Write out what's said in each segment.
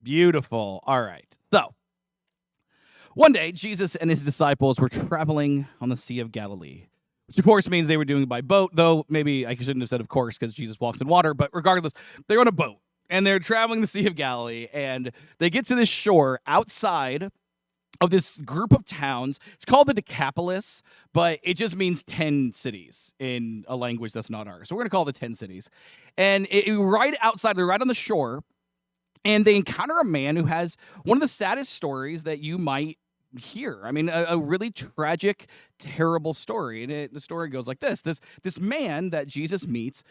Beautiful. All right. So, one day, Jesus and his disciples were traveling on the Sea of Galilee, which of course means they were doing it by boat, though maybe I shouldn't have said of course because Jesus walks in water, but regardless, they're on a boat and they're traveling the Sea of Galilee, and they get to this shore outside of this group of towns. It's called the Decapolis, but it just means 10 cities in a language that's not ours. So we're going to call it the 10 cities. And right outside, they're right on the shore, and they encounter a man who has one of the saddest stories that you might hear. I mean, a really tragic, terrible story. And the story goes like this. This man that Jesus meets,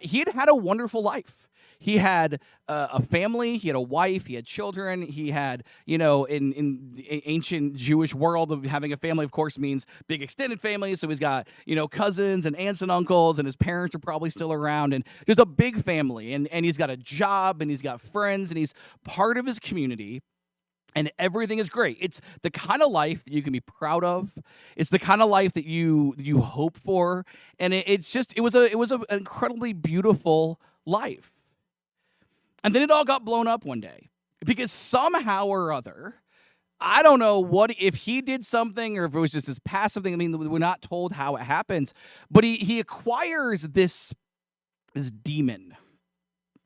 he had a wonderful life. He had a family, he had a wife, he had children, he had, in ancient Jewish world, of having a family, of course, means big extended family. So he's got, cousins and aunts and uncles, and his parents are probably still around. And there's a big family, and he's got a job, and he's got friends, and he's part of his community. And everything is great. It's the kind of life that you can be proud of. It's the kind of life that you hope for. And it was an incredibly beautiful life. And then it all got blown up one day because somehow or other, I don't know if he did something or if it was just this passive thing. I mean, we're not told how it happens, but he acquires this demon,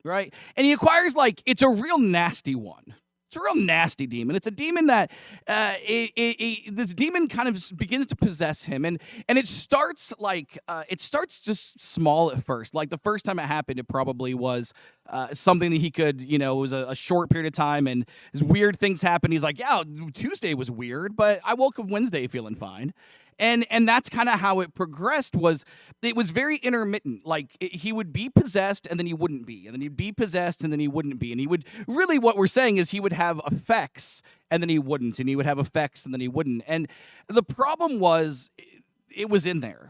right? And he acquires, it's a real nasty one. It's a real nasty demon. It's a demon that this demon kind of begins to possess him, and it starts just small at first. Like the first time it happened, it probably was something that he could, it was a short period of time, and these weird things happened. He's like, yeah, Tuesday was weird, but I woke up Wednesday feeling fine. And that's kind of how it progressed. It was very intermittent. He would be possessed and then he wouldn't be, and then he'd be possessed and then he wouldn't be, and he would really, what we're saying is he would have effects and then he wouldn't, and he would have effects and then he wouldn't. And the problem was it was in there.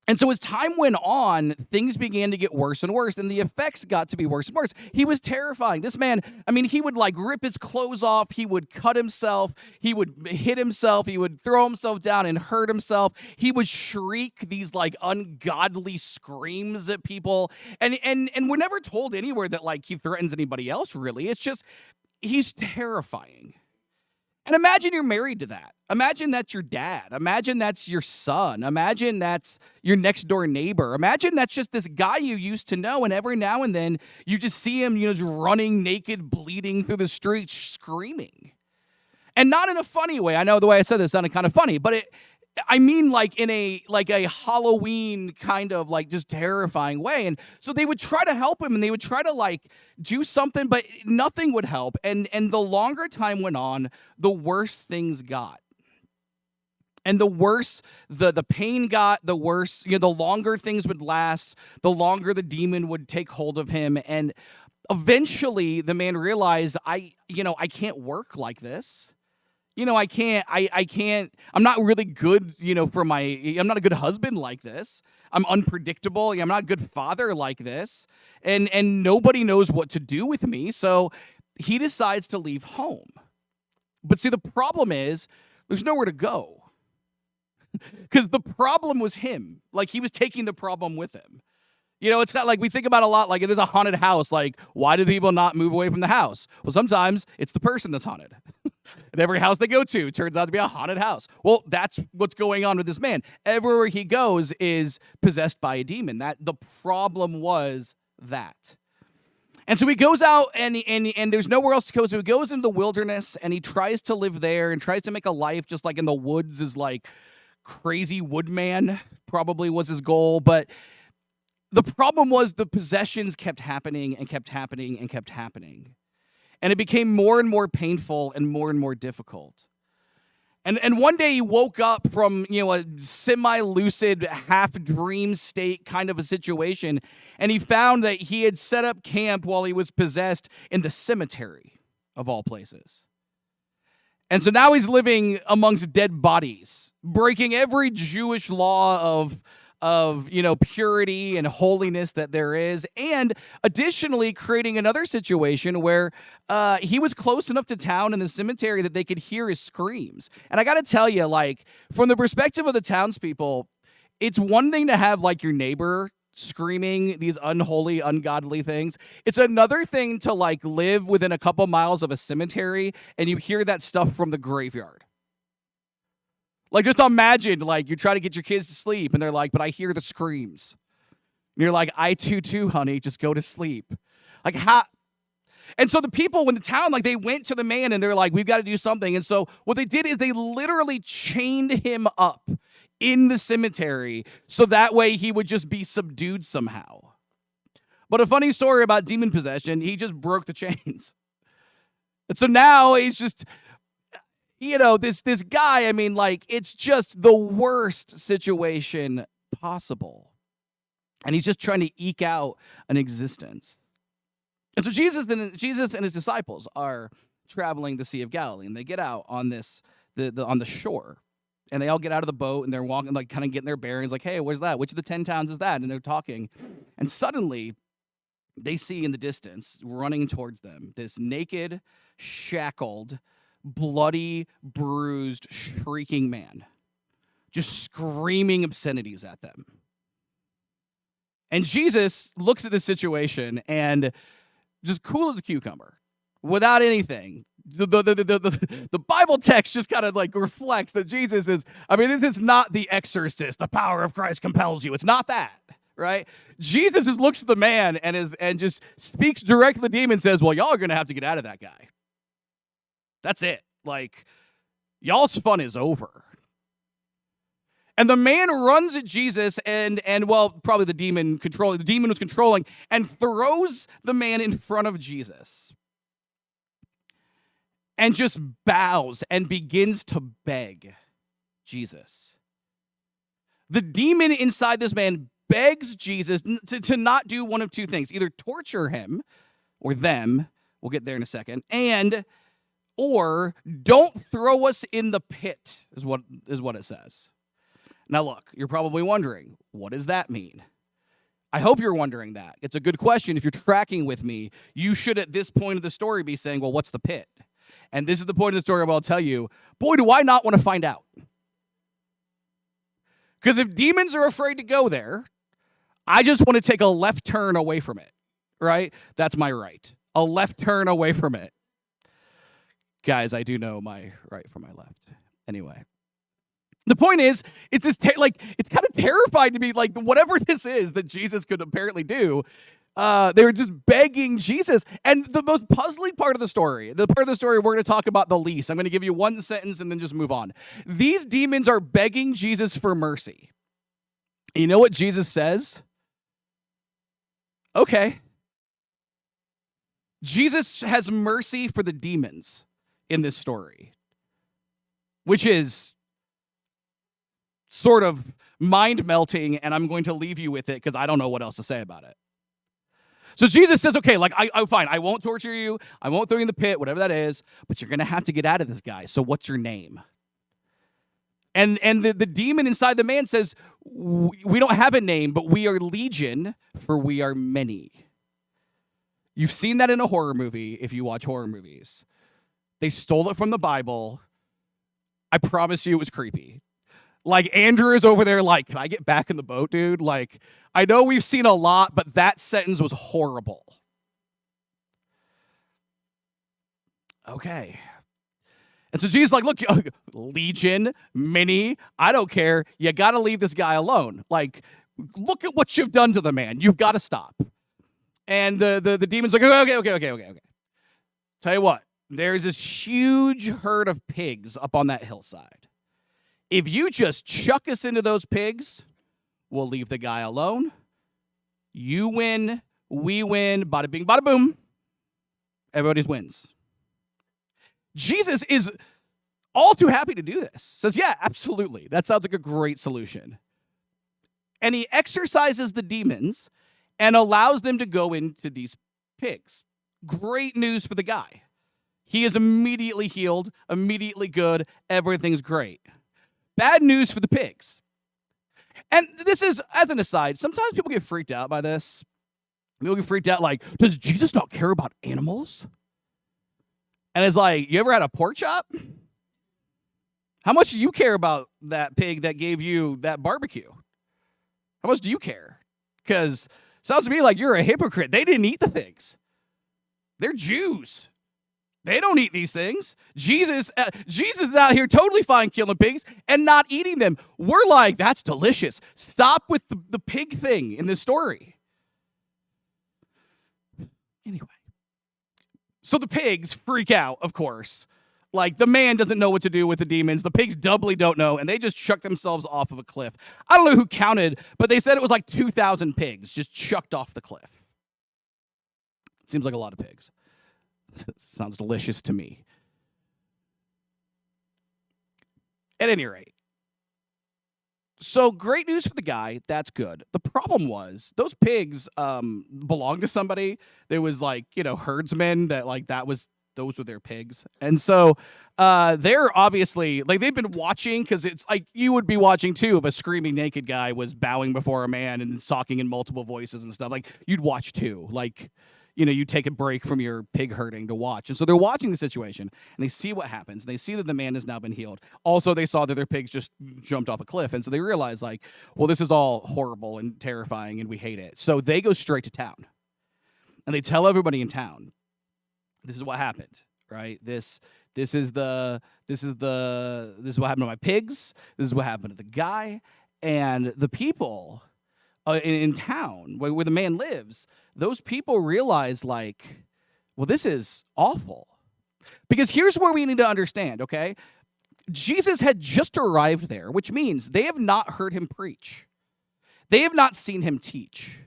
And so as time went on, things began to get worse and worse, and the effects got to be worse and worse. He was terrifying. This man, I mean, he would rip his clothes off. He would cut himself. He would hit himself. He would throw himself down and hurt himself. He would shriek these ungodly screams at people. And we're never told anywhere that he threatens anybody else, really. It's just, he's terrifying. And imagine you're married to that. Imagine that's your dad. Imagine that's your son. Imagine that's your next door neighbor. Imagine that's just this guy you used to know, and every now and then you just see him, just running naked, bleeding through the streets, screaming. And not in a funny way. I know the way I said this sounded kind of funny, but I mean in a Halloween kind of just terrifying way. And so they would try to help him, and they would try to do something, but nothing would help. And the longer time went on, the worse things got. And the worse the pain got, the worse, the longer things would last, the longer the demon would take hold of him. And eventually the man realized, I can't work like this. I can't, I'm not really good, I'm not a good husband like this. I'm unpredictable. I'm not a good father like this. And nobody knows what to do with me. So he decides to leave home. But see, the problem is there's nowhere to go. Because the problem was him. He was taking the problem with him. It's not we think about a lot, if there's a haunted house, why do people not move away from the house? Well, sometimes it's the person that's haunted. And every house they go to turns out to be a haunted house. Well, that's what's going on with this man. Everywhere he goes is possessed by a demon. That the problem was that. And so he goes out and there's nowhere else to go. So he goes into the wilderness and he tries to live there and tries to make a life just in the woods as crazy woodman probably was his goal. But the problem was the possessions kept happening and kept happening and kept happening. And it became more and more painful and more difficult. And one day he woke up from, a semi-lucid, half-dream state kind of a situation, and he found that he had set up camp while he was possessed in the cemetery, of all places. And so now he's living amongst dead bodies, breaking every Jewish law of purity and holiness that there is, and additionally creating another situation where he was close enough to town and the cemetery that they could hear his screams. And I got to tell you, from the perspective of the townspeople, it's one thing to have your neighbor screaming these unholy, ungodly things. It's another thing to like live within a couple miles of a cemetery and you hear that stuff from the graveyard. Like, just imagine, like, you try to get your kids to sleep and they're like, but I hear the screams. And you're like, I too, honey, just go to sleep. Like, how? And so the people in the town, like, they went to the man and they're like, we've got to do something. And so what they did is they literally chained him up in the cemetery so that way he would just be subdued somehow. But a funny story about demon possession, he just broke the chains. And so now he's just, this guy, I mean, like, it's just the worst situation possible. And he's just trying to eke out an existence. And so Jesus and his disciples are traveling the Sea of Galilee, and they get out on on the shore. And they all get out of the boat, and they're walking, like, kind of getting their bearings, like, hey, where's that? Which of the 10 towns is that? And they're talking. And suddenly, they see in the distance, running towards them, this naked, shackled, bloody, bruised, shrieking man, just screaming obscenities at them. And Jesus looks at the situation and just cool as a cucumber, without anything. The Bible text just kind of like reflects that Jesus is, I mean, this is not The Exorcist, the power of Christ compels you. It's not that, right? Jesus just looks at the man and just speaks directly to the demon and says, well, y'all are going to have to get out of that guy. That's it. Like, y'all's fun is over. And the man runs at Jesus and well, probably the demon was controlling and throws the man in front of Jesus. And just bows and begins to beg Jesus. The demon inside this man begs Jesus to not do one of two things. Either torture him or them, we'll get there in a second, or don't throw us in the pit, is what it says. Now look, you're probably wondering, what does that mean? I hope you're wondering that. It's a good question. If you're tracking with me, you should at this point of the story be saying, well, what's the pit? And this is the point of the story where I'll tell you, boy, do I not want to find out. Because if demons are afraid to go there, I just want to take a left turn away from it, right? That's my right. A left turn away from it. Guys, I do know my right from my left. Anyway. The point is, it's just it's kind of terrifying to me, like, whatever this is that Jesus could apparently do, they were just begging Jesus. And the most puzzling part of the story we're going to talk about the least. I'm going to give you one sentence and then just move on. These demons are begging Jesus for mercy. You know what Jesus says? Okay. Jesus has mercy for the demons in this story, which is sort of mind-melting, and I'm going to leave you with it because I don't know what else to say about it. So Jesus says, okay, like, I'm fine. I won't torture you. I won't throw you in the pit, whatever that is, but you're going to have to get out of this guy. So what's your name? And the demon inside the man says, we don't have a name, but we are legion, for we are many. You've seen that in a horror movie if you watch horror movies. They stole it from the Bible. I promise you it was creepy. Like, Andrew is over there like, can I get back in the boat, dude? Like, I know we've seen a lot, but that sentence was horrible. Okay. And so Jesus is like, look, legion, many, I don't care. You got to leave this guy alone. Like, look at what you've done to the man. You've got to stop. And the demon's like, okay. Tell you what, there's this huge herd of pigs up on that hillside. If you just chuck us into those pigs, we'll leave the guy alone. You win, we win, bada bing, bada boom. Everybody wins. Jesus is all too happy to do this. Says, yeah, absolutely. That sounds like a great solution. And he exorcises the demons and allows them to go into these pigs. Great news for the guy. He is immediately healed, immediately good. Everything's great. Bad news for the pigs. And this is, as an aside, sometimes people get freaked out by this. People get freaked out like, does Jesus not care about animals? And it's like, you ever had a pork chop? How much do you care about that pig that gave you that barbecue? How much do you care? because sounds to me like you're a hypocrite. They didn't eat the things. They're Jews. They don't eat these things. Jesus is out here totally fine killing pigs and not eating them. We're like, that's delicious. Stop with the pig thing in this story. Anyway. So the pigs freak out, of course. Like, the man doesn't know what to do with the demons. The pigs doubly don't know, and they just chuck themselves off of a cliff. I don't know who counted, but they said it was like 2,000 pigs just chucked off the cliff. Seems like a lot of pigs. Sounds delicious to me. At any rate, so great news for the guy. That's good. The problem was those pigs belonged to somebody. There was like, herdsmen that like those were their pigs. And so they're obviously like they've been watching because it's like you would be watching too if a screaming naked guy was bowing before a man and talking in multiple voices and stuff. Like you'd watch too. Like, you take a break from your pig herding to watch. And so they're watching the situation, and they see what happens. And they see that the man has now been healed. Also, they saw that their pigs just jumped off a cliff. And so they realize, like, well, this is all horrible and terrifying, and we hate it. So they go straight to town. And they tell everybody in town, this is what happened, right? This is what happened to my pigs. This is what happened to the guy. And the people in town where the man lives, those people realize, like, well, this is awful. Because here's where we need to understand, okay? Jesus had just arrived there, which means they have not heard him preach. They have not seen him teach.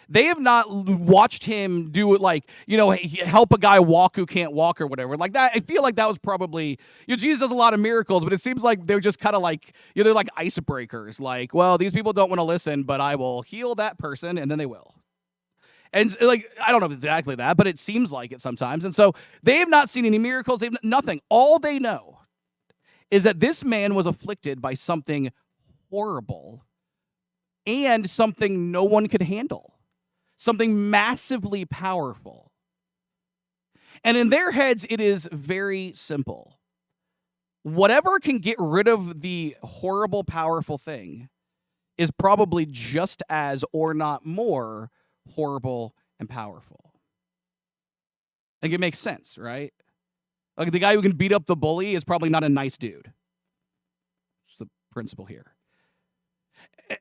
They have not watched him do it, like, help a guy walk who can't walk or whatever. Like that, I feel like that was probably, Jesus does a lot of miracles, but it seems like they're just kind of like, they're like icebreakers. Like, well, these people don't want to listen, but I will heal that person, and then they will. And like, I don't know if it's exactly that, but it seems like it sometimes. And so they have not seen any miracles. They've nothing. All they know is that this man was afflicted by something horrible and something no one could handle. Something massively powerful. And in their heads, it is very simple. Whatever can get rid of the horrible, powerful thing is probably just as, or not more, horrible and powerful. Like, it makes sense, right? Like, the guy who can beat up the bully is probably not a nice dude. It's the principle here.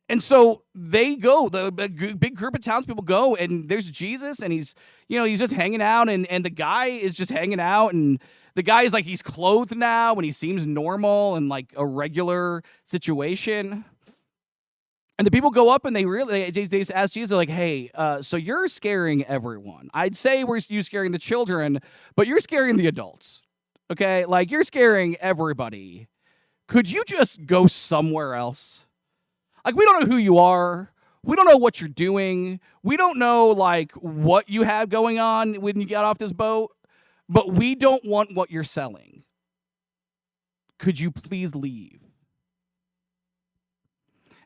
And so they go, the big group of townspeople go, and there's Jesus, and he's just hanging out, and the guy is just hanging out, and the guy is like, he's clothed now, and he seems normal and like a regular situation. And the people go up, and they just ask Jesus, like, hey, so you're scaring everyone. I'd say you scaring the children, but you're scaring the adults, okay? Like, you're scaring everybody. Could you just go somewhere else? Like, we don't know who you are. We don't know what you're doing. We don't know, like, what you have going on when you get off this boat. But we don't want what you're selling. Could you please leave?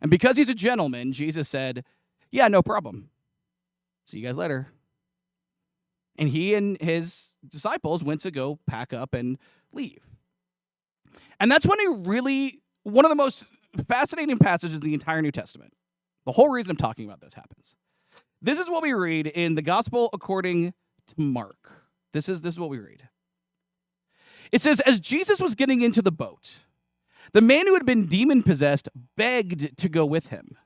And because he's a gentleman, Jesus said, yeah, no problem. See you guys later. And he and his disciples went to go pack up and leave. And that's when one of the most fascinating passages in the entire New Testament. The whole reason I'm talking about this happens. This is what we read in the Gospel according to Mark. This is what we read. It says, as Jesus was getting into the boat, the man who had been demon-possessed begged to go with him.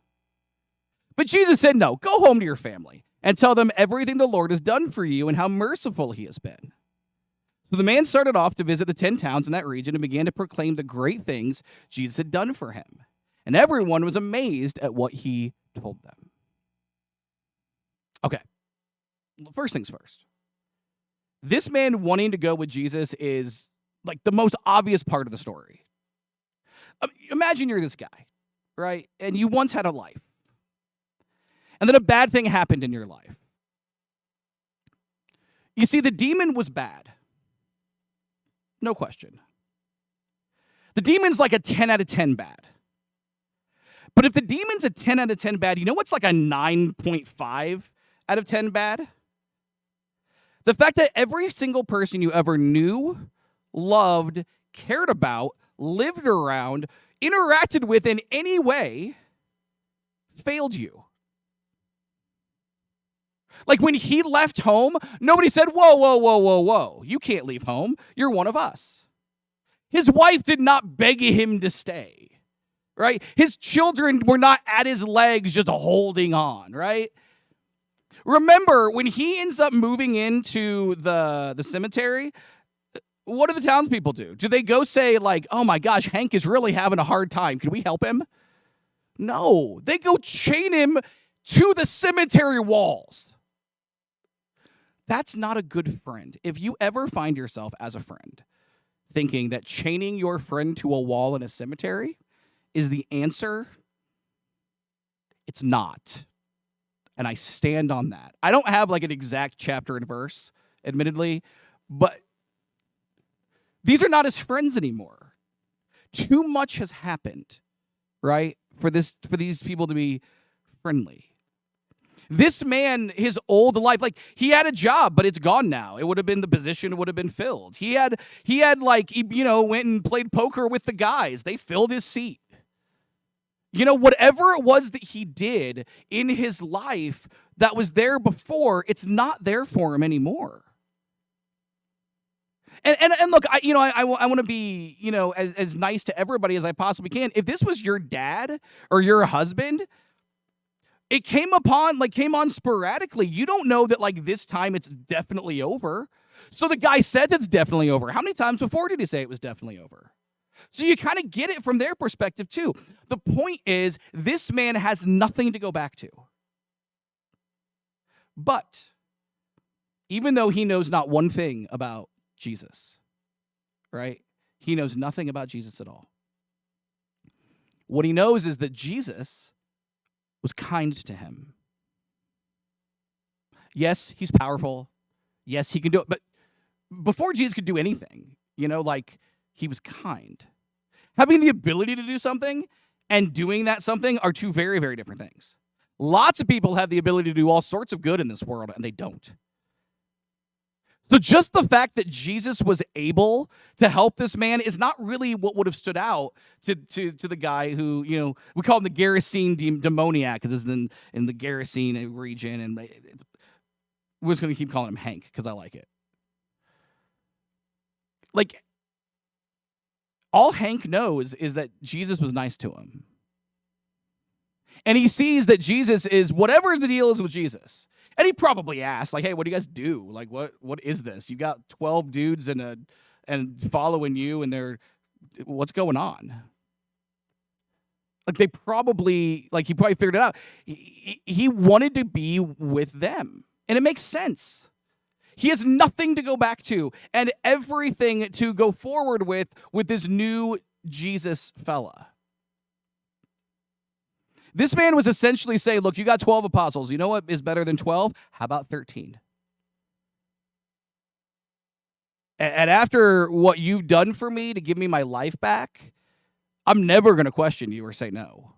But Jesus said, no, go home to your family and tell them everything the Lord has done for you and how merciful he has been. So the man started off to visit the 10 towns in that region and began to proclaim the great things Jesus had done for him. And everyone was amazed at what he told them. Okay, first things first. This man wanting to go with Jesus is like the most obvious part of the story. Imagine you're this guy, right? And you once had a life. And then a bad thing happened in your life. You see, the demon was bad. No question. The demon's like a 10 out of 10 bad. But if the demon's a 10 out of 10 bad, you know what's like a 9.5 out of 10 bad? The fact that every single person you ever knew, loved, cared about, lived around, interacted with in any way, failed you. Like when he left home, nobody said, whoa, whoa, whoa, whoa, whoa. You can't leave home. You're one of us. His wife did not beg him to stay, right? His children were not at his legs just holding on, right? Remember, when he ends up moving into the cemetery, what do the townspeople do? Do they go say like, oh my gosh, Hank is really having a hard time. Can we help him? No, they go chain him to the cemetery walls. That's not a good friend. If you ever find yourself as a friend thinking that chaining your friend to a wall in a cemetery is the answer, it's not. And I stand on that. I don't have like an exact chapter and verse, admittedly, but these are not his friends anymore. Too much has happened, right? For these people to be friendly. This man, his old life, like he had a job, but it's gone now. It would have been, the position would have been filled. He had like, went and played poker with the guys. They filled his seat. Whatever it was that he did in his life that was there before, it's not there for him anymore. And look, I want to be, as nice to everybody as I possibly can. If this was your dad or your husband, it came on sporadically. You don't know that like this time it's definitely over. So the guy said it's definitely over. How many times before did he say it was definitely over? So you kind of get it from their perspective too. The point is, this man has nothing to go back to. But even though he knows not one thing about Jesus, right? He knows nothing about Jesus at all. What he knows is that Jesus was kind to him. Yes, he's powerful. Yes, he can do it. But before Jesus could do anything, he was kind. Having the ability to do something and doing that something are two very, very different things. Lots of people have the ability to do all sorts of good in this world, and they don't. So just the fact that Jesus was able to help this man is not really what would have stood out to the guy who, we call him the Gerasene demoniac, because it's in the Gerasene region, and we're just going to keep calling him Hank because I like it. Like, all Hank knows is that Jesus was nice to him. And he sees that Jesus is, whatever the deal is with Jesus. And he probably asked, like, hey, what do you guys do? Like, what is this? You got 12 dudes and following you, and what's going on? Like, he probably figured it out. He wanted to be with them. And it makes sense. He has nothing to go back to and everything to go forward with this new Jesus fella. This man was essentially saying, look, you got 12 apostles. You know what is better than 12? How about 13? And after what you've done for me to give me my life back, I'm never going to question you or say no.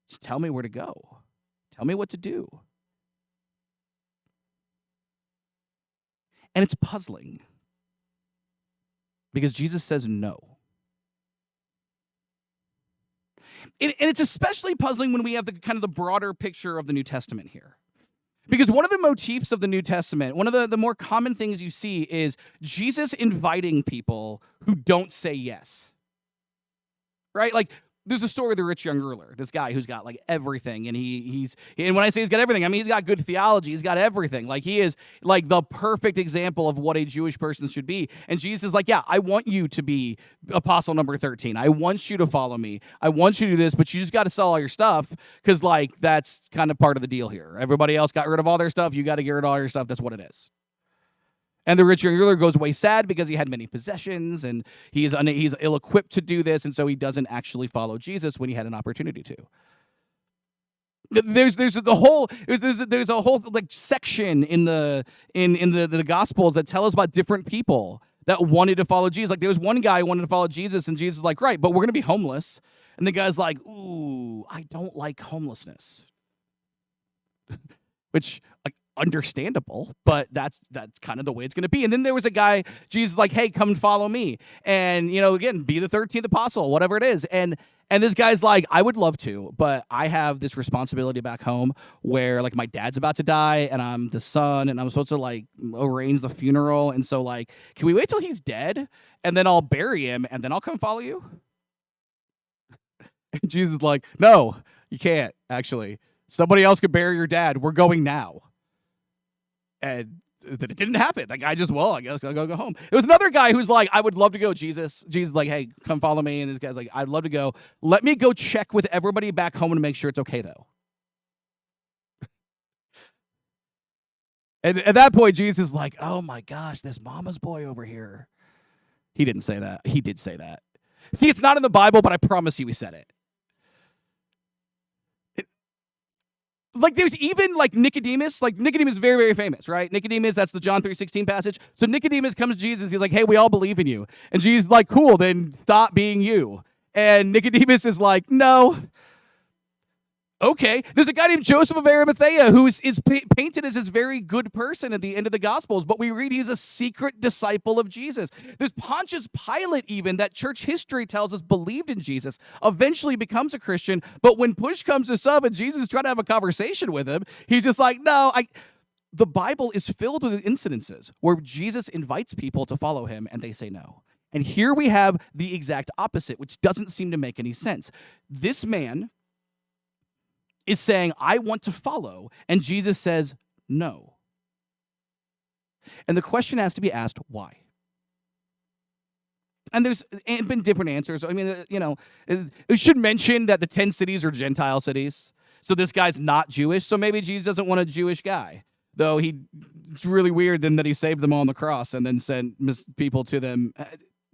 Just tell me where to go. Tell me what to do. And it's puzzling because Jesus says no. And it's especially puzzling when we have the kind of the broader picture of the New Testament here. Because one of the motifs of the New Testament, one of the more common things you see is Jesus inviting people who don't say yes. Right? Like, there's a story of the rich young ruler, this guy who's got like everything, and and when I say he's got everything, I mean he's got good theology, he's got everything. Like, he is like the perfect example of what a Jewish person should be. And Jesus is like, yeah, I want you to be apostle number 13. I want you to follow me. I want you to do this, but you just got to sell all your stuff, because like that's kind of part of the deal here. Everybody else got rid of all their stuff. You got to get rid of all your stuff. That's what it is. And the rich young ruler goes away sad because he had many possessions, and he's ill-equipped to do this, and so he doesn't actually follow Jesus when he had an opportunity to. There's a whole like section in the Gospels that tell us about different people that wanted to follow Jesus. Like, there was one guy who wanted to follow Jesus, and Jesus is like, right, but we're going to be homeless. And the guy's like, ooh, I don't like homelessness. Which, like, understandable, but that's kind of the way it's going to be. And then there was a guy, Jesus like, hey, come and follow me, and again, be the 13th apostle, whatever it is. And this guy's like, I would love to, but I have this responsibility back home where like my dad's about to die and I'm the son and I'm supposed to like arrange the funeral, and so like, can we wait till he's dead and then I'll bury him and then I'll come follow you? And Jesus is like, no, you can't. Actually, somebody else could bury your dad. We're going now. And it didn't happen. That guy just, I guess I'll go home. It was another guy who's like, I would love to go, Jesus. Jesus like, hey, come follow me. And this guy's like, I'd love to go. Let me go check with everybody back home to make sure it's okay, though. And at that point, Jesus is like, oh my gosh, this mama's boy over here. He didn't say that. He did say that. See, it's not in the Bible, but I promise you he said it. Like there's even like Nicodemus. Like Nicodemus is very, very famous, right? Nicodemus, that's the John 3:16 passage. So Nicodemus comes to Jesus. He's like, hey, we all believe in you. And Jesus is like, cool, then stop being you. And Nicodemus is like, no. Okay. There's a guy named Joseph of Arimathea who is painted as this very good person at the end of the Gospels, but we read he's a secret disciple of Jesus. There's Pontius Pilate even, that church history tells us believed in Jesus, eventually becomes a Christian, but when push comes to shove and Jesus is trying to have a conversation with him, he's just like, no, the Bible is filled with incidences where Jesus invites people to follow him and they say no. And here we have the exact opposite, which doesn't seem to make any sense. This man is saying, I want to follow, and Jesus says, no. And the question has to be asked, why? And there's been different answers. I mean, it should mention that the 10 cities are Gentile cities, so this guy's not Jewish, so maybe Jesus doesn't want a Jewish guy, though it's really weird then that he saved them all on the cross and then sent people to them.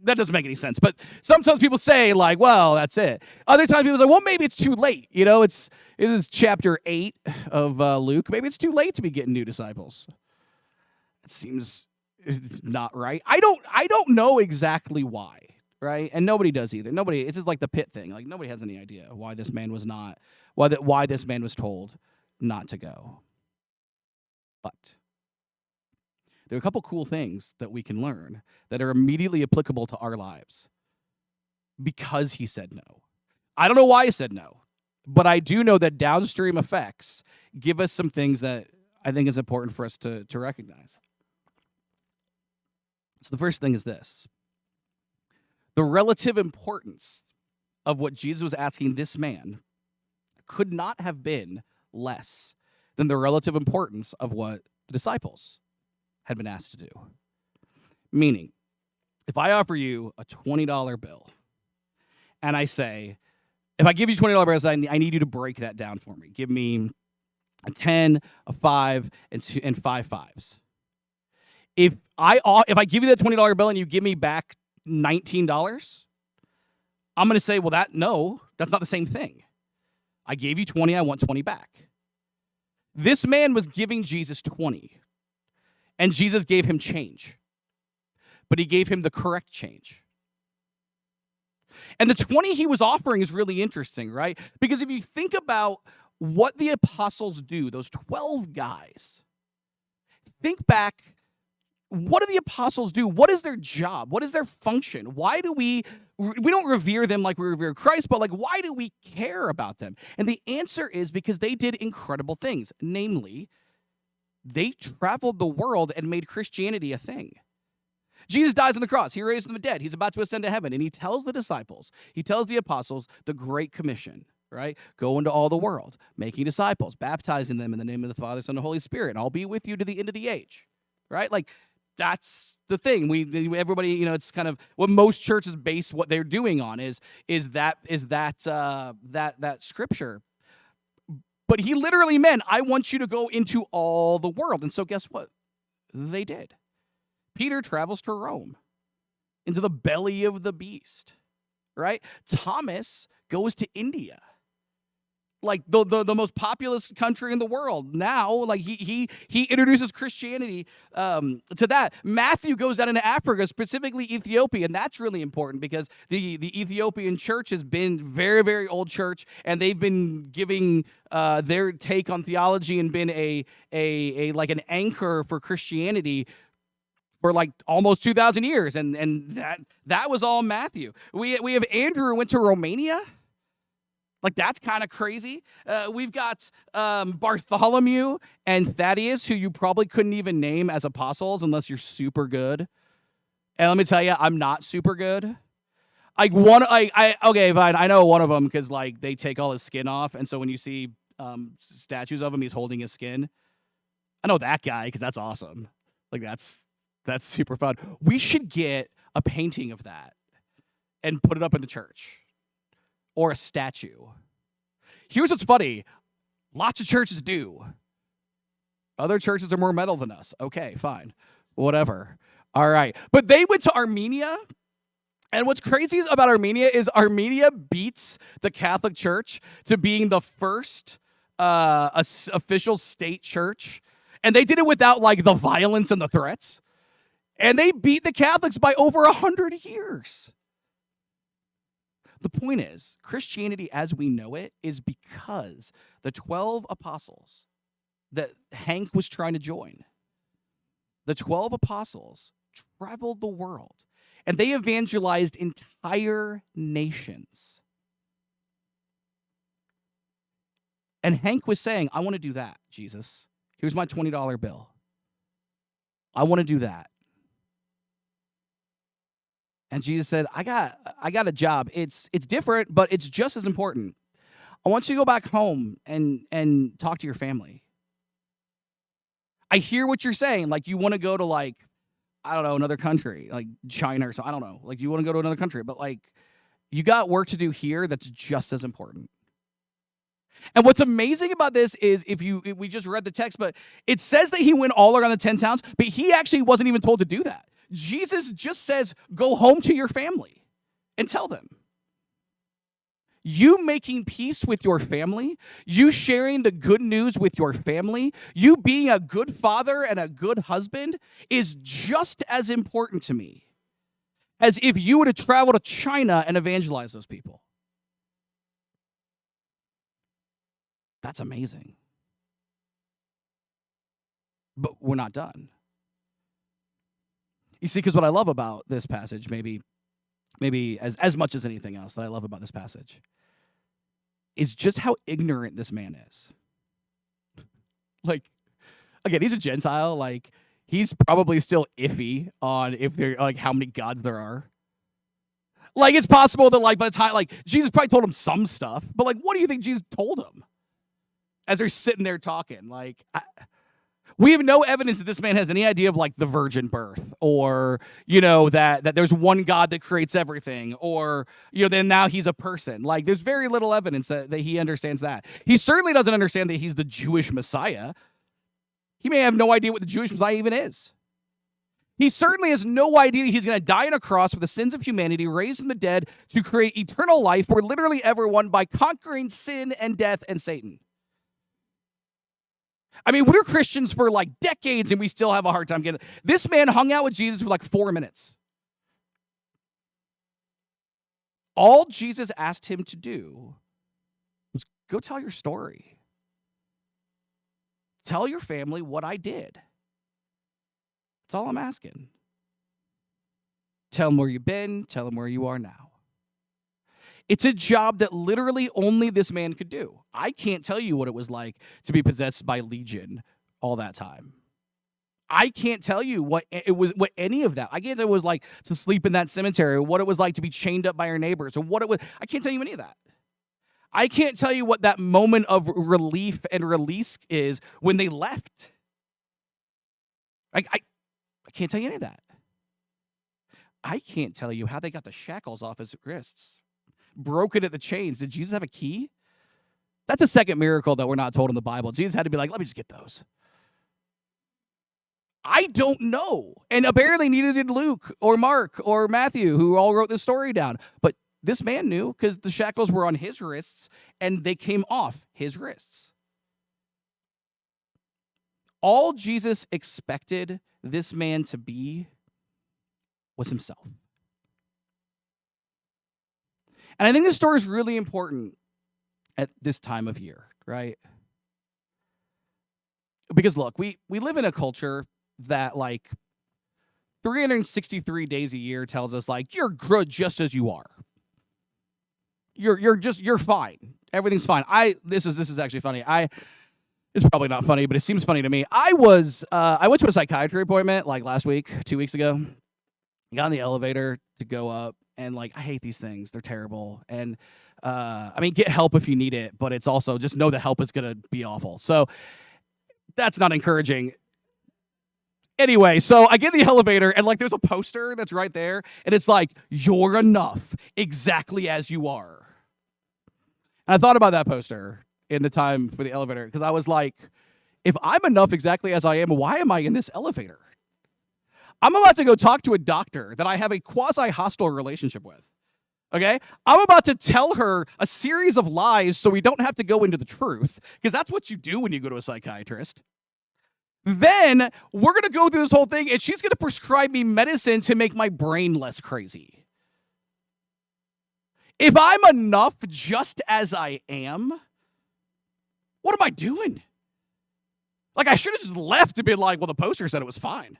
That doesn't make any sense. But sometimes people say, like, well, that's it. Other times people say, well, maybe it's too late. It is chapter 8 of Luke. Maybe it's too late to be getting new disciples. It seems not right. I don't know exactly why, right? And nobody does either. It's just like the pit thing. Like nobody has any idea why this man was told not to go. But there are a couple cool things that we can learn that are immediately applicable to our lives because he said no. I don't know why he said no, but I do know that downstream effects give us some things that I think is important for us to recognize. So the first thing is this. The relative importance of what Jesus was asking this man could not have been less than the relative importance of what the disciples had been asked to do. Meaning, if I offer you a $20 bill and I say, if I give you $20 bills, I need you to break that down for me. Give me a 10, a 5, and 5 fives. If I give you that $20 bill and you give me back $19, I'm going to say, well, that's not the same thing. I gave you 20, I want 20 back. This man was giving Jesus 20. And Jesus gave him change, but he gave him the correct change. And the 20 he was offering is really interesting, right? Because if you think about what the apostles do, those 12 guys, think back, what do the apostles do? What is their job? What is their function? Why do we don't revere them like we revere Christ, but like, why do we care about them? And the answer is because they did incredible things, namely, they traveled the world and made Christianity a thing. Jesus dies on the cross. He raised from the dead. He's about to ascend to heaven. And he tells the disciples, he tells the apostles, the Great Commission, right? Go into all the world, making disciples, baptizing them in the name of the Father, Son, and Holy Spirit, and I'll be with you to the end of the age, right? Like, that's the thing. Everybody, it's kind of what most churches base what they're doing on is that scripture. But he literally meant, I want you to go into all the world. And so guess what? They did. Peter travels to Rome, into the belly of the beast, right? Thomas goes to India. like the most populous country in the world now. Like he introduces Christianity to that. Matthew goes out into Africa, specifically Ethiopia, and that's really important because the Ethiopian church has been very, very old church, and they've been giving their take on theology and been a like an anchor for Christianity for like almost 2,000 years, and that was all Matthew. We have Andrew who went to Romania. Like, that's kind of crazy. We've got Bartholomew and Thaddeus, who you probably couldn't even name as apostles unless you're super good. And let me tell you, I'm not super good. Okay, fine. I know one of them because like they take all his skin off, and so when you see statues of him, he's holding his skin. I know that guy because that's awesome. Like that's super fun. We should get a painting of that and put it up in the church. Or a statue. Here's what's funny. Lots of churches do. Other churches are more metal than us. Okay, fine. Whatever. All right. But they went to Armenia. And what's crazy about Armenia is Armenia beats the Catholic Church to being the first official state church. And they did it without like the violence and the threats. And they beat the Catholics by over 100 years. The point is, Christianity as we know it is because the 12 apostles that Hank was trying to join, the 12 apostles traveled the world, and they evangelized entire nations. And Hank was saying, I want to do that, Jesus. Here's my $20 bill. I want to do that. And Jesus said, I got a job. It's different, but it's just as important. I want you to go back home and talk to your family. I hear what you're saying. Like you want to go to like, I don't know, another country, like China or something. I don't know. Like you want to go to another country, but like you got work to do here that's just as important. And what's amazing about this is we just read the text, but it says that he went all around the 10 towns, but he actually wasn't even told to do that. Jesus just says, go home to your family and tell them. You making peace with your family, you sharing the good news with your family, you being a good father and a good husband is just as important to me as if you were to travel to China and evangelize those people. That's amazing. But we're not done. You see, because what I love about this passage, maybe as much as anything else that I love about this passage, is just how ignorant this man is. Like, again, he's a Gentile. Like, he's probably still iffy on if they're like how many gods there are. Like, it's possible that like by the time like Jesus probably told him some stuff, but like, what do you think Jesus told him as they're sitting there talking? Like, we have no evidence that this man has any idea of like the virgin birth or, you know, that there's one God that creates everything or, you know, then now he's a person. Like there's very little evidence that he understands that. He certainly doesn't understand that he's the Jewish Messiah. He may have no idea what the Jewish Messiah even is. He certainly has no idea that he's going to die on a cross for the sins of humanity, raised from the dead to create eternal life for literally everyone by conquering sin and death and Satan. I mean, we're Christians for like decades and we still have a hard time getting it. This man hung out with Jesus for like 4 minutes. All Jesus asked him to do was go tell your story. Tell your family what I did. That's all I'm asking. Tell them where you've been. Tell them where you are now. It's a job that literally only this man could do. I can't tell you what it was like to be possessed by Legion all that time. I can't tell you what any of that. I can't tell you what it was like to sleep in that cemetery, or what it was like to be chained up by your neighbors, or what it was. I can't tell you any of that. I can't tell you what that moment of relief and release is when they left. I can't tell you any of that. I can't tell you how they got the shackles off his wrists. Broken at the chains. Did Jesus have a key? That's a second miracle that we're not told in the Bible. Jesus had to be like, let me just get those. I don't know. And apparently neither did Luke or Mark or Matthew, who all wrote this story down. But This man knew because the shackles were on his wrists and they came off his wrists. All Jesus expected this man to be was himself. And I think this story is really important at this time of year, right? Because look, we live in a culture that like 363 days a year tells us like you're good just as you are. You're fine. Everything's fine. This is actually funny. It's probably not funny, but it seems funny to me. I went to a psychiatry appointment like last week, 2 weeks ago. I got in the elevator to go up, and like I hate these things. They're terrible. And I mean, get help if you need it, but it's also just know the help is gonna be awful. So that's not encouraging. Anyway, so I get in the elevator, and like there's a poster that's right there, and it's like, you're enough exactly as you are. And I thought about that poster in the time for the elevator, because I was like, if I'm enough exactly as I am, why am I in this elevator? I'm about to go talk to a doctor that I have a quasi-hostile relationship with. Okay? I'm about to tell her a series of lies so we don't have to go into the truth, because that's what you do when you go to a psychiatrist. Then we're going to go through this whole thing, and she's going to prescribe me medicine to make my brain less crazy. If I'm enough just as I am, what am I doing? Like, I should have just left and been like, well, the poster said it was fine.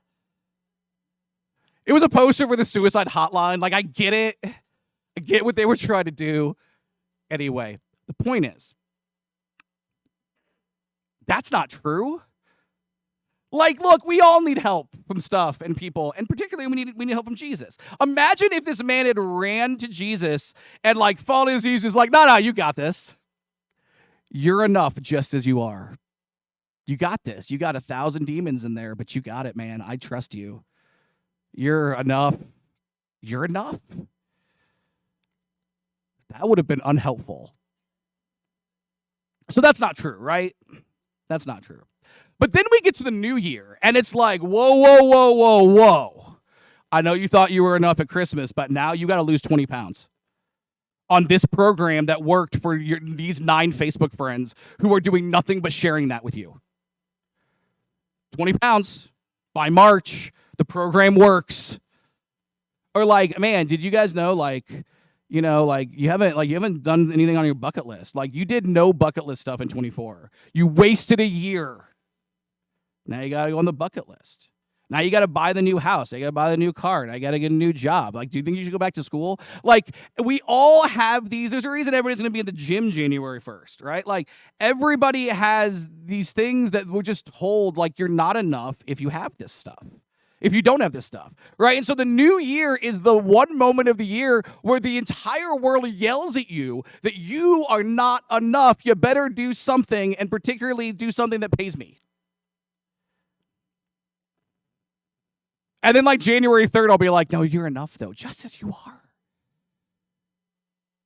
It was a poster for the suicide hotline. Like, I get it. I get what they were trying to do. Anyway, the point is, that's not true. Like, look, we all need help from stuff and people, and particularly we need help from Jesus. Imagine if this man had ran to Jesus and like fallen his knees, like, no, you got this. You're enough just as you are. You got this. You got 1,000 demons in there, but you got it, man. I trust you. You're enough. You're enough. That would have been unhelpful. So that's not true, right? That's not true. But then we get to the new year, and it's like, whoa. I know you thought you were enough at Christmas, but now you got to lose 20 pounds on this program that worked for these 9 Facebook friends who are doing nothing but sharing that with you. 20 pounds by March. The program works. Or like, man, did you guys know, like, you know, like you haven't done anything on your bucket list. Like you did no bucket list stuff in 24. You wasted a year. Now you got to go on the bucket list. Now you got to buy the new house. You got to buy the new car. And I got to get a new job. Like, do you think you should go back to school? Like, we all have these. There's a reason everybody's going to be in the gym January 1st, right? Like, everybody has these things that we're just told, like, you're not enough if you have this stuff. If you don't have this stuff, right? And so the new year is the one moment of the year where the entire world yells at you that you are not enough. You better do something, and particularly do something that pays me. And then like January 3rd, I'll be like, no, you're enough though, just as you are.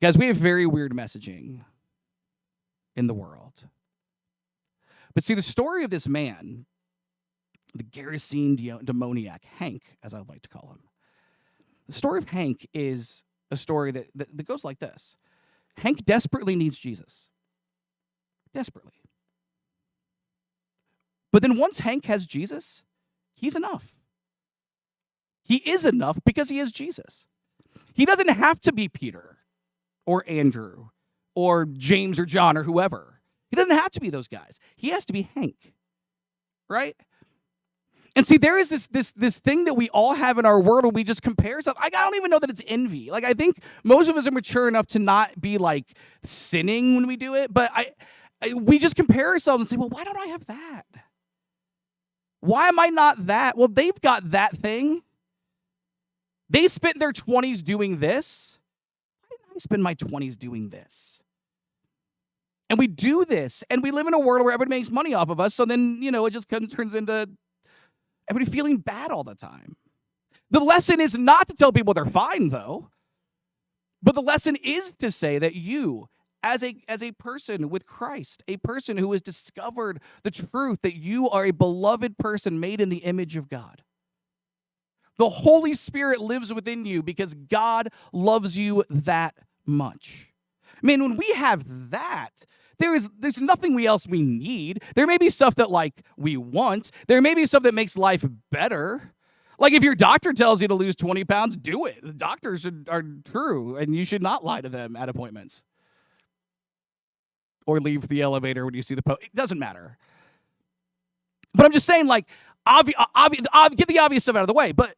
Guys, we have very weird messaging in the world. But see, the story of this man, the Gerasene demoniac, Hank, as I like to call him. The story of Hank is a story that goes like this. Hank desperately needs Jesus. Desperately. But then once Hank has Jesus, he's enough. He is enough because he is Jesus. He doesn't have to be Peter or Andrew or James or John or whoever. He doesn't have to be those guys. He has to be Hank, right? And see, there is this thing that we all have in our world where we just compare stuff. I don't even know that it's envy. Like, I think most of us are mature enough to not be like sinning when we do it, but we just compare ourselves and say, well, why don't I have that? Why am I not that? Well, they've got that thing. They spent their 20s doing this. Why didn't I spend my 20s doing this? And we do this, and we live in a world where everybody makes money off of us, so then, it just turns into everybody feeling bad all the time. The lesson is not to tell people they're fine, though. But the lesson is to say that you, as a person with Christ, a person who has discovered the truth that you are a beloved person made in the image of God, The Holy Spirit lives within you because God loves you that much. I mean, when we have that, there's nothing else we need. There may be stuff that like we want. There may be stuff that makes life better. Like if your doctor tells you to lose 20 pounds, do it. The doctors are true, and you should not lie to them at appointments. Or leave the elevator when you see the post. It doesn't matter. But I'm just saying, like, get the obvious stuff out of the way. But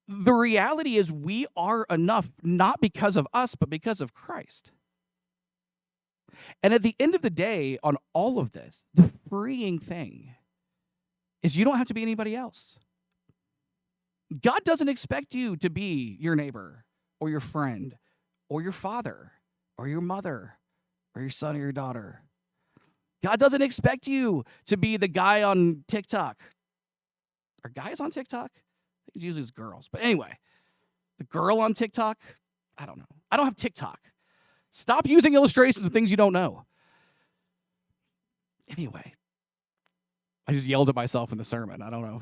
the reality is we are enough, not because of us, but because of Christ. And at the end of the day, on all of this, the freeing thing is you don't have to be anybody else. God doesn't expect you to be your neighbor or your friend or your father or your mother or your son or your daughter. God doesn't expect you to be the guy on TikTok. Are guys on TikTok? I think it's usually girls. But anyway, the girl on TikTok, I don't know. I don't have TikTok. Stop using illustrations of things you don't know. Anyway, I just yelled at myself in the sermon. I don't know.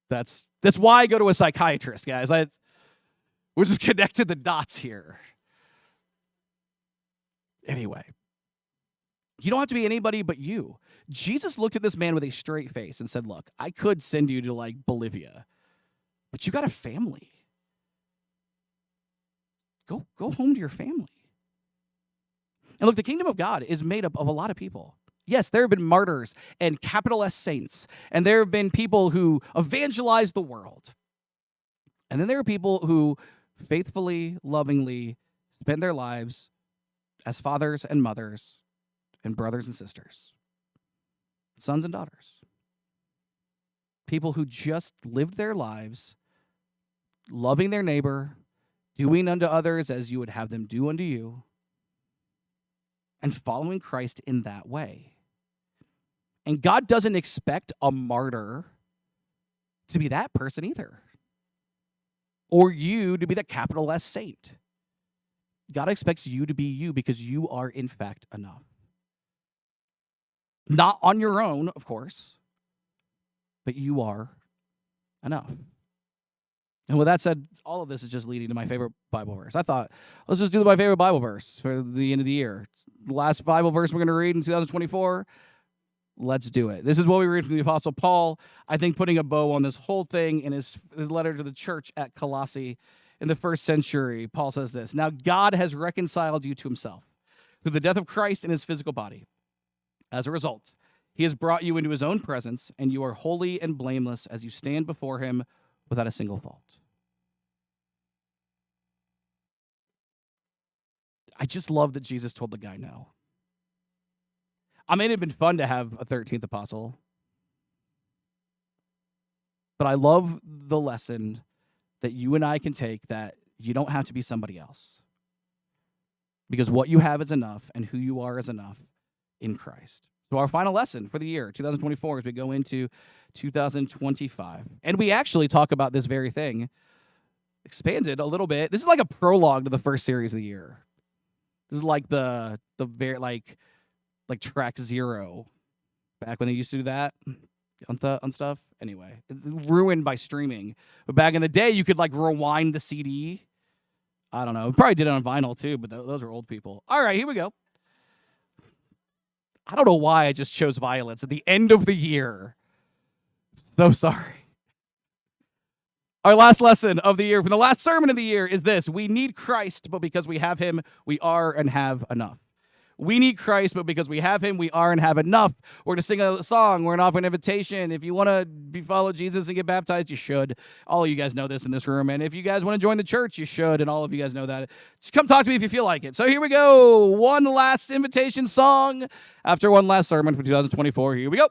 That's why I go to a psychiatrist, guys. We're just connecting the dots here. Anyway, you don't have to be anybody but you. Jesus looked at this man with a straight face and said, look, I could send you to like Bolivia, but you got a family. Go home to your family. And look, the kingdom of God is made up of a lot of people. Yes, there have been martyrs and capital S saints, and there have been people who evangelized the world. And then there are people who faithfully, lovingly spend their lives as fathers and mothers and brothers and sisters, sons and daughters. People who just lived their lives loving their neighbor, doing unto others as you would have them do unto you, and following Christ in that way. And God doesn't expect a martyr to be that person either, or you to be the capital S saint. God expects you to be you because you are, in fact, enough. Not on your own, of course, but you are enough. And with that said, all of this is just leading to my favorite Bible verse. I thought, let's just do my favorite Bible verse for the end of the year. The last Bible verse we're going to read in 2024. Let's do it. This is what we read from the Apostle Paul, I think putting a bow on this whole thing in his letter to the church at Colossae in the first century. Paul says this, now God has reconciled you to himself through the death of Christ in his physical body. As a result, he has brought you into his own presence, and you are holy and blameless as you stand before him without a single fault. I just love that Jesus told the guy no. I mean, it'd been fun to have a 13th apostle, but I love the lesson that you and I can take that you don't have to be somebody else, because what you have is enough, and who you are is enough in Christ. So our final lesson for the year, 2024, as we go into 2025. And we actually talk about this very thing, expanded a little bit. This is like a prologue to the first series of the year. This is like the very like track 0, back when they used to do that on stuff. Anyway, it's ruined by streaming. But back in the day, you could like rewind the CD. I don't know. We probably did it on vinyl too, but those are old people. All right, here we go. I don't know why I just chose violence at the end of the year. So sorry. Our last lesson of the year, from the last sermon of the year, is this. We need Christ, but because we have him, we are and have enough. We need Christ, but because we have him, we are and have enough. We're going to sing a song. We're going to offer an invitation. If you want to follow Jesus and get baptized, you should. All of you guys know this in this room. And if you guys want to join the church, you should. And all of you guys know that. Just come talk to me if you feel like it. So here we go. One last invitation song after one last sermon for 2024. Here we go.